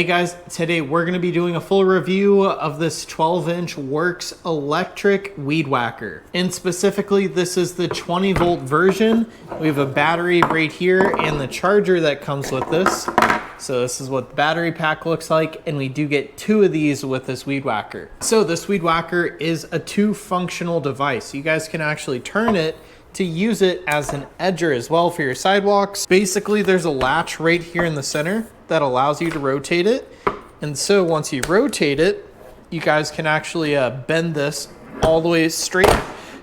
Hey guys, today we're going to be doing a full review of this 12-inch Worx electric weed whacker. And specifically, this is the 20-volt version. We have a battery right here and the charger that comes with this. So this is what the battery pack looks like, and we do get two of these with this weed whacker. So this weed whacker is a two-functional device. You guys can actually turn it to use it as an edger as well for your sidewalks. Basically, there's a latch right here in the center that allows you to rotate it. And so once you rotate it, you guys can actually bend this all the way straight.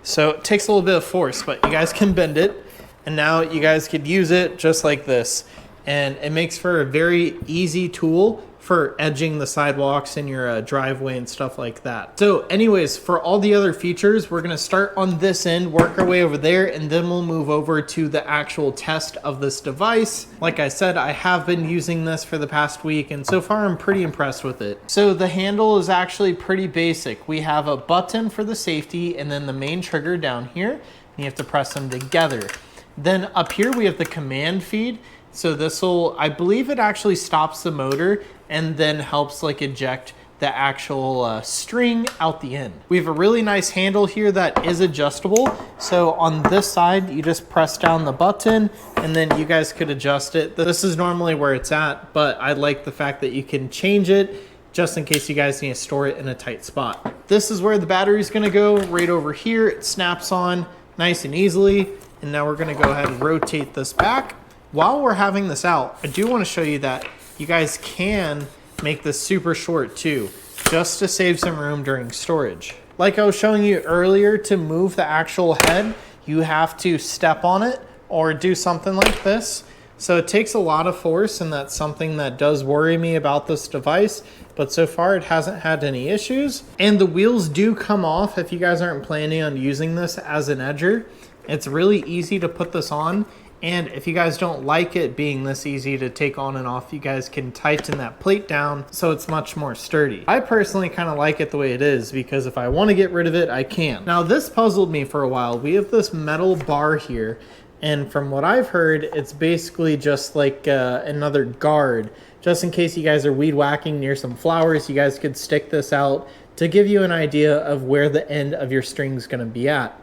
So it takes a little bit of force, but you guys can bend it. And now you guys could use it just like this. And it makes for a very easy tool for edging the sidewalks in your driveway and stuff like that. So anyways, for all the other features, we're gonna start on this end, work our way over there, and then we'll move over to the actual test of this device. Like I said, I have been using this for the past week, and so far I'm pretty impressed with it. So the handle is actually pretty basic. We have a button for the safety, and then the main trigger down here, and you have to press them together. Then up here we have the command feed. So this will, I believe it actually stops the motor and then helps like eject the actual string out the end. We have a really nice handle here that is adjustable. So on this side, you just press down the button and then you guys could adjust it. This is normally where it's at, but I like the fact that you can change it just in case you guys need to store it in a tight spot. This is where the battery is gonna go, right over here. It snaps on nice and easily. And now we're gonna go ahead and rotate this back. While we're having this out, I do want to show you that you guys can make this super short too, just to save some room during storage. Like I was showing you earlier, to move the actual head, you have to step on it or do something like this. So it takes a lot of force, and that's something that does worry me about this device, but so far it hasn't had any issues. And the wheels do come off if you guys aren't planning on using this as an edger. It's really easy to put this on. And if you guys don't like it being this easy to take on and off, you guys can tighten that plate down so it's much more sturdy. I personally kind of like it the way it is because if I want to get rid of it, I can. Now this puzzled me for a while. We have this metal bar here, and from what I've heard, it's basically just like another guard. Just in case you guys are weed whacking near some flowers, you guys could stick this out to give you an idea of where the end of your string is going to be at.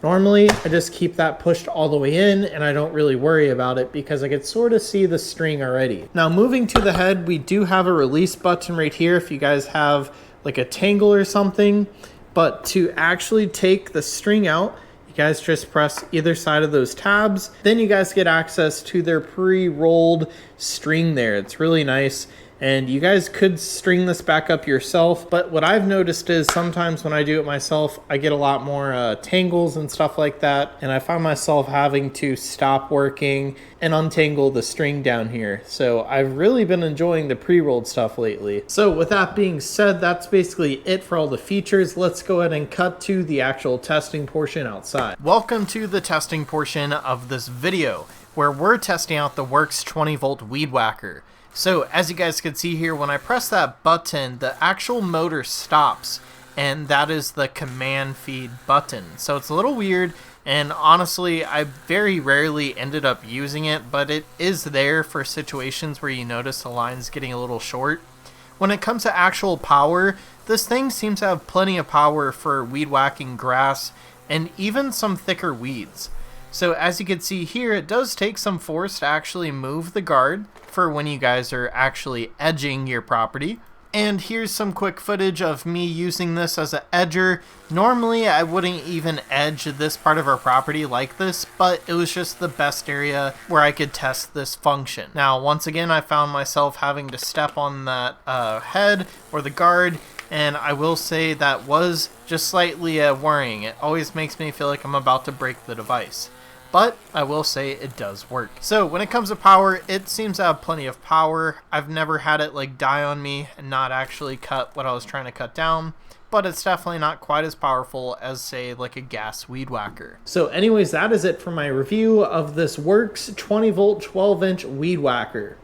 Normally, I just keep that pushed all the way in and I don't really worry about it because I could sort of see the string already. Now moving to the head, we do have a release button right here if you guys have like a tangle or something. But to actually take the string out, you guys just press either side of those tabs. Then you guys get access to their pre-rolled string there. It's really nice. And you guys could string this back up yourself, but what I've noticed is sometimes when I do it myself, I get a lot more tangles and stuff like that, and I find myself having to stop working and untangle the string down here. So I've really been enjoying the pre-rolled stuff lately. So with that being said, that's basically it for all the features. Let's go ahead and cut to the actual testing portion outside. Welcome to the testing portion of this video, where we're testing out the Worx 20-volt weed whacker. So as you guys can see here, when I press that button, the actual motor stops, and that is the command feed button. So it's a little weird, and honestly, I very rarely ended up using it, but it is there for situations where you notice the line's getting a little short. When it comes to actual power, this thing seems to have plenty of power for weed whacking grass and even some thicker weeds. So as you can see here, it does take some force to actually move the guard for when you guys are actually edging your property. And here's some quick footage of me using this as an edger. Normally I wouldn't even edge this part of our property like this, but it was just the best area where I could test this function. Now once again, I found myself having to step on that head or the guard, and I will say that was just slightly worrying. It always makes me feel like I'm about to break the device. But I will say it does work. So when it comes to power, it seems to have plenty of power. I've never had it like die on me and not actually cut what I was trying to cut down, but it's definitely not quite as powerful as say like a gas weed whacker. So anyways, that is it for my review of this Worx 20-volt 12-inch weed whacker.